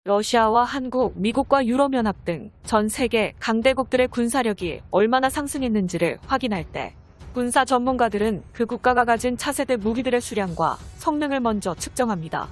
러시아와 한국, 미국과 유럽연합 등 전 세계 강대국들의 군사력이 얼마나 상승했는지를 확인할 때 군사 전문가들은 그 국가가 가진 차세대 무기들의 수량과 성능을 먼저 측정합니다.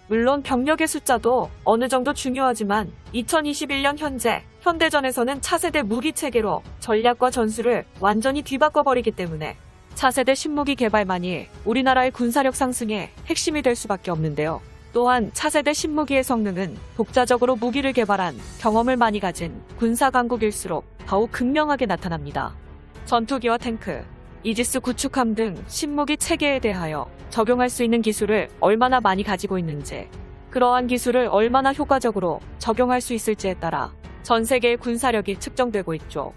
물론 병력의 숫자도 어느 정도 중요하지만 2021년 현재 현대전에서는 차세대 무기 체계로 전략과 전술을 완전히 뒤바꿔버리기 때문에 차세대 신무기 개발만이 우리나라의 군사력 상승의 핵심이 될 수밖에 없는데요. 또한 차세대 신무기의 성능은 독자적으로 무기를 개발한 경험을 많이 가진 군사 강국일수록 더욱 극명하게 나타납니다. 전투기와 탱크, 이지스 구축함 등 신무기 체계에 대하여 적용할 수 있는 기술을 얼마나 많이 가지고 있는지, 그러한 기술을 얼마나 효과적으로 적용할 수 있을지에 따라 전 세계의 군사력이 측정되고 있죠.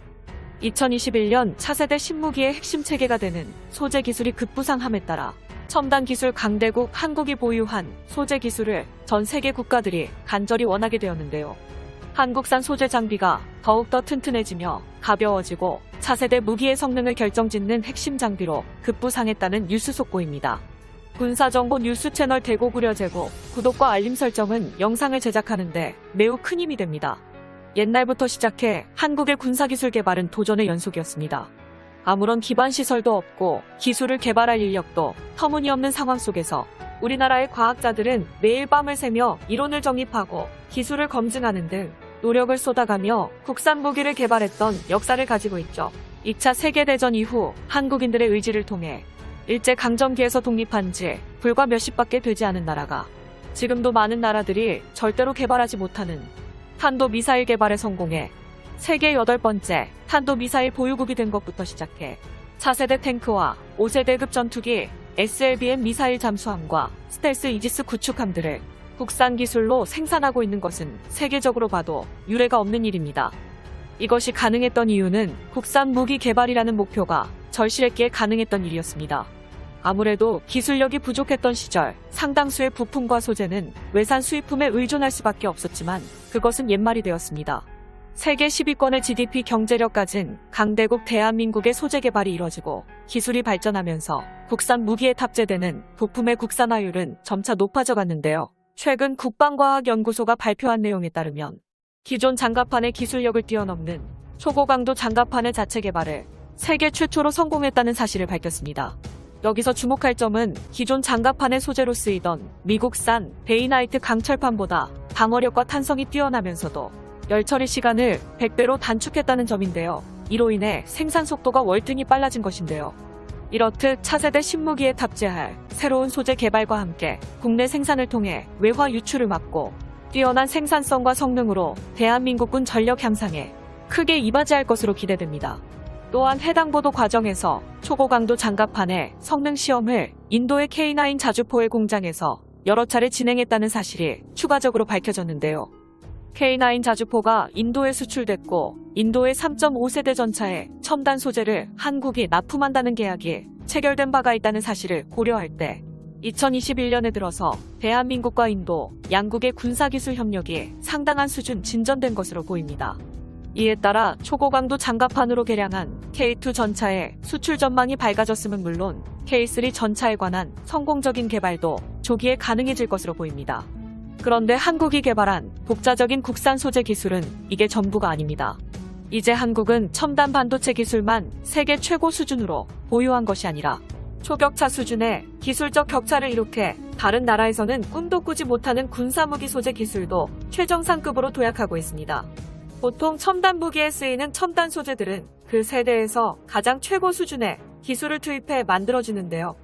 2021년 차세대 신무기의 핵심 체계가 되는 소재 기술이 급부상함에 따라 첨단 기술 강대국 한국이 보유한 소재 기술을 전 세계 국가들이 간절히 원하게 되었는데요. 한국산 소재 장비가 더욱더 튼튼해지며 가벼워지고 차세대 무기의 성능을 결정짓는 핵심 장비로 급부상했다는 뉴스 속보입니다. 군사정보 뉴스 채널 대고구려 제고, 구독과 알림 설정은 영상을 제작하는데 매우 큰 힘이 됩니다. 옛날부터 시작해 한국의 군사기술 개발은 도전의 연속이었습니다. 아무런 기반 시설도 없고 기술을 개발할 인력도 터무니없는 상황 속에서 우리나라의 과학자들은 매일 밤을 새며 이론을 정립하고 기술을 검증하는 등 노력을 쏟아가며 국산 무기를 개발했던 역사를 가지고 있죠. 2차 세계대전 이후 한국인들의 의지를 통해 일제강점기에서 독립한 지 불과 몇십밖에 되지 않은 나라가 지금도 많은 나라들이 절대로 개발하지 못하는 탄도미사일 개발에 성공해 세계 8번째 탄도미사일 보유국이 된 것부터 시작해 차세대 탱크와 5세대급 전투기, SLBM 미사일 잠수함과 스텔스 이지스 구축함들을 국산 기술로 생산하고 있는 것은 세계적으로 봐도 유례가 없는 일입니다. 이것이 가능했던 이유는 국산 무기 개발이라는 목표가 절실했기에 가능했던 일이었습니다. 아무래도 기술력이 부족했던 시절 상당수의 부품과 소재는 외산 수입품에 의존할 수밖에 없었지만 그것은 옛말이 되었습니다. 세계 10위권의 GDP 경제력 가진 강대국 대한민국의 소재 개발이 이뤄지고 기술이 발전하면서 국산 무기에 탑재되는 부품의 국산화율은 점차 높아져 갔는데요. 최근 국방과학연구소가 발표한 내용에 따르면 기존 장갑판의 기술력을 뛰어넘는 초고강도 장갑판의 자체 개발을 세계 최초로 성공했다는 사실을 밝혔습니다. 여기서 주목할 점은 기존 장갑판의 소재로 쓰이던 미국산 베이나이트 강철판보다 방어력과 탄성이 뛰어나면서도 열 처리 시간을 100배로 단축했다는 점인데요. 이로 인해 생산 속도가 월등히 빨라진 것인데요. 이렇듯 차세대 신무기에 탑재할 새로운 소재 개발과 함께 국내 생산을 통해 외화 유출을 막고 뛰어난 생산성과 성능으로 대한민국군 전력 향상에 크게 이바지할 것으로 기대됩니다. 또한 해당 보도 과정에서 초고강도 장갑판의 성능 시험을 인도의 K9 자주포의 공장에서 여러 차례 진행했다는 사실이 추가적으로 밝혀졌는데요. K9 자주포가 인도에 수출됐고 인도의 3.5세대 전차에 첨단 소재를 한국이 납품한다는 계약이 체결된 바가 있다는 사실을 고려할 때 2021년에 들어서 대한민국과 인도 양국의 군사기술 협력이 상당한 수준 진전된 것으로 보입니다. 이에 따라 초고강도 장갑판으로 개량한 K2 전차의 수출 전망이 밝아졌음은 물론 K3 전차에 관한 성공적인 개발도 조기에 가능해질 것으로 보입니다. 그런데 한국이 개발한 독자적인 국산 소재 기술은 이게 전부가 아닙니다. 이제 한국은 첨단 반도체 기술만 세계 최고 수준으로 보유한 것이 아니라 초격차 수준의 기술적 격차를 이룩해 다른 나라에서는 꿈도 꾸지 못하는 군사무기 소재 기술도 최정상급으로 도약하고 있습니다. 보통 첨단 무기에 쓰이는 첨단 소재들은 그 세대에서 가장 최고 수준의 기술을 투입해 만들어지는데요.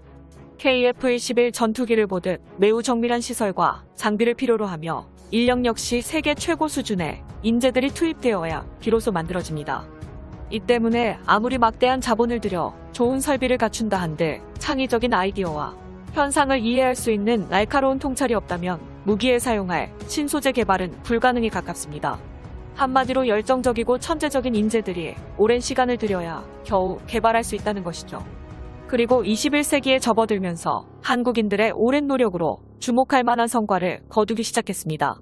KF-21 전투기를 보듯 매우 정밀한 시설과 장비를 필요로 하며 인력 역시 세계 최고 수준의 인재들이 투입되어야 비로소 만들어집니다. 이 때문에 아무리 막대한 자본을 들여 좋은 설비를 갖춘다 한들 창의적인 아이디어와 현상을 이해할 수 있는 날카로운 통찰이 없다면 무기에 사용할 신소재 개발은 불가능에 가깝습니다. 한마디로 열정적이고 천재적인 인재들이 오랜 시간을 들여야 겨우 개발할 수 있다는 것이죠. 그리고 21세기에 접어들면서 한국인들의 오랜 노력으로 주목할 만한 성과를 거두기 시작했습니다.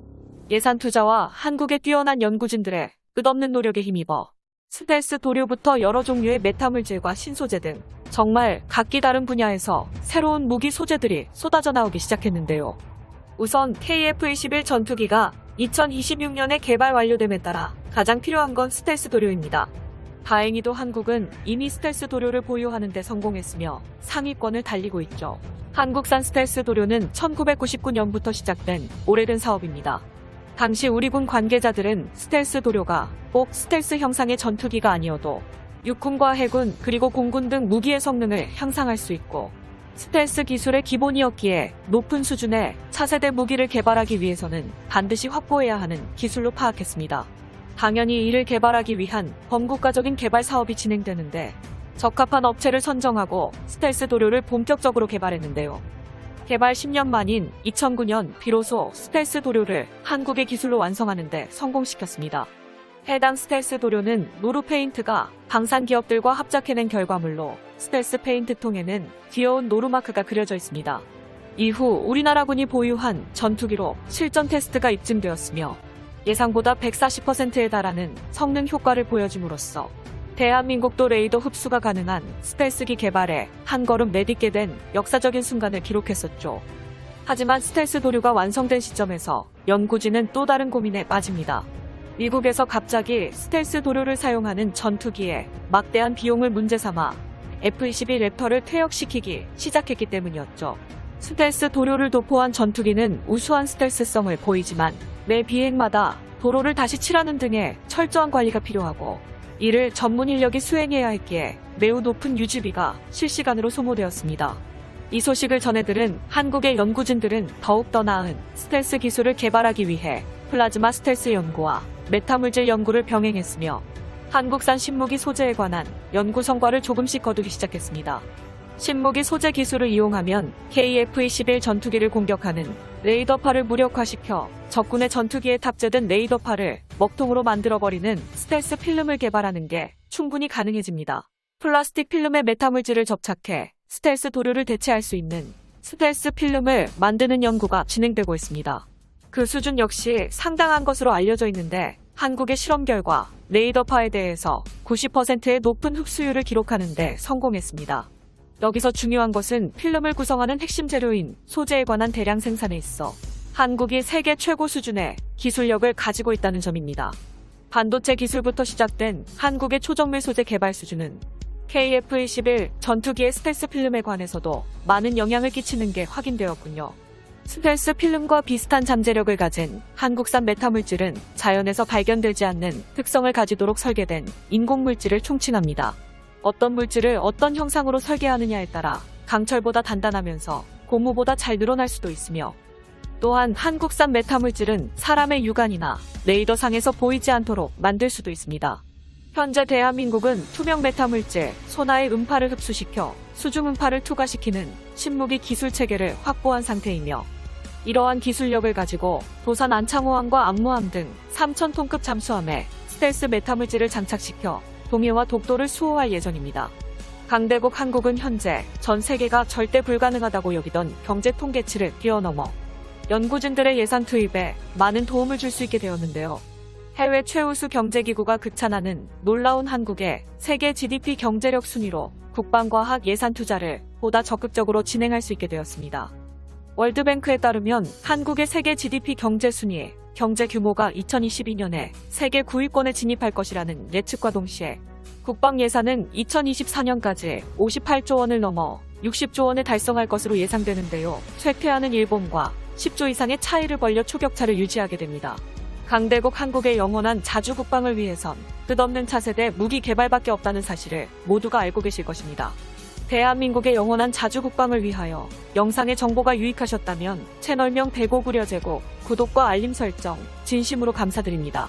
예산 투자와 한국의 뛰어난 연구진들의 끝없는 노력에 힘입어 스텔스 도료부터 여러 종류의 메타물질과 신소재 등 정말 각기 다른 분야에서 새로운 무기 소재들이 쏟아져 나오기 시작했는데요. 우선 KF-21 전투기가 2026년에 개발 완료됨에 따라 가장 필요한 건 스텔스 도료입니다. 다행히도 한국은 이미 스텔스 도료를 보유하는 데 성공했으며 상위권을 달리고 있죠. 한국산 스텔스 도료는 1999년부터 시작된 오래된 사업입니다. 당시 우리 군 관계자들은 스텔스 도료가 꼭 스텔스 형상의 전투기가 아니어도 육군과 해군 그리고 공군 등 무기의 성능을 향상할 수 있고 스텔스 기술의 기본이었기에 높은 수준의 차세대 무기를 개발하기 위해서는 반드시 확보해야 하는 기술로 파악했습니다. 당연히 이를 개발하기 위한 범국가적인 개발 사업이 진행되는데 적합한 업체를 선정하고 스텔스 도료를 본격적으로 개발했는데요. 개발 10년 만인 2009년 비로소 스텔스 도료를 한국의 기술로 완성하는 데 성공시켰습니다. 해당 스텔스 도료는 노루 페인트가 방산 기업들과 합작해낸 결과물로 스텔스 페인트 통에는 귀여운 노루 마크가 그려져 있습니다. 이후 우리나라군이 보유한 전투기로 실전 테스트가 입증되었으며 예상보다 140%에 달하는 성능 효과를 보여줌으로써 대한민국도 레이더 흡수가 가능한 스텔스기 개발에 한 걸음 내딛게 된 역사적인 순간을 기록했었죠. 하지만 스텔스 도료가 완성된 시점에서 연구진은 또 다른 고민에 빠집니다. 미국에서 갑자기 스텔스 도료를 사용하는 전투기에 막대한 비용을 문제 삼아 F-22 랩터를 퇴역시키기 시작했기 때문이었죠. 스텔스 도료를 도포한 전투기는 우수한 스텔스성을 보이지만 매 비행마다 도로를 다시 칠하는 등의 철저한 관리가 필요하고 이를 전문 인력이 수행해야 했기에 매우 높은 유지비가 실시간으로 소모되었습니다. 이 소식을 전해들은 한국의 연구진들은 더욱더 나은 스텔스 기술을 개발하기 위해 플라즈마 스텔스 연구와 메타물질 연구를 병행했으며 한국산 신무기 소재에 관한 연구 성과를 조금씩 거두기 시작했습니다. 신무기 소재 기술을 이용하면 KF-21 전투기를 공격하는 레이더파를 무력화시켜 적군의 전투기에 탑재된 레이더파를 먹통으로 만들어버리는 스텔스 필름을 개발하는 게 충분히 가능해집니다. 플라스틱 필름에 메타물질을 접착해 스텔스 도료를 대체할 수 있는 스텔스 필름을 만드는 연구가 진행되고 있습니다. 그 수준 역시 상당한 것으로 알려져 있는데 한국의 실험 결과 레이더파에 대해서 90%의 높은 흡수율을 기록하는 데 성공했습니다. 여기서 중요한 것은 필름을 구성하는 핵심 재료인 소재에 관한 대량 생산에 있어 한국이 세계 최고 수준의 기술력을 가지고 있다는 점입니다. 반도체 기술부터 시작된 한국의 초정밀 소재 개발 수준은 KF-21 전투기의 스텔스 필름에 관해서도 많은 영향을 끼치는 게 확인되었군요. 스텔스 필름과 비슷한 잠재력을 가진 한국산 메타물질은 자연에서 발견되지 않는 특성을 가지도록 설계된 인공물질을 총칭합니다. 어떤 물질을 어떤 형상으로 설계하느냐에 따라 강철보다 단단하면서 고무보다 잘 늘어날 수도 있으며 또한 한국산 메타물질은 사람의 육안이나 레이더상에서 보이지 않도록 만들 수도 있습니다. 현재 대한민국은 투명 메타물질 소나의 음파를 흡수시켜 수중 음파를 투과시키는 신무기 기술 체계를 확보한 상태이며 이러한 기술력을 가지고 도산 안창호함과 안무함 등 3,000톤급 잠수함에 스텔스 메타물질을 장착시켜 동해와 독도를 수호할 예정입니다. 강대국 한국은 현재 전 세계가 절대 불가능하다고 여기던 경제 통계치를 뛰어넘어 연구진들의 예산 투입에 많은 도움을 줄 수 있게 되었는데요. 해외 최우수 경제기구가 극찬하는 놀라운 한국의 세계 GDP 경제력 순위로 국방과학 예산 투자를 보다 적극적으로 진행할 수 있게 되었습니다. 월드뱅크에 따르면 한국의 세계 GDP 경제 순위에 경제 규모가 2022년에 세계 9위권에 진입할 것이라는 예측과 동시에 국방 예산은 2024년까지 58조 원을 넘어 60조 원을 달성할 것으로 예상되는데요. 쇠퇴하는 일본과 10조 이상의 차이를 벌려 초격차를 유지하게 됩니다. 강대국 한국의 영원한 자주 국방을 위해선 끝없는 차세대 무기 개발밖에 없다는 사실을 모두가 알고 계실 것입니다. 대한민국의 영원한 자주 국방을 위하여 영상의 정보가 유익하셨다면 채널명 대고구려제고 구독과 알림 설정 진심으로 감사드립니다.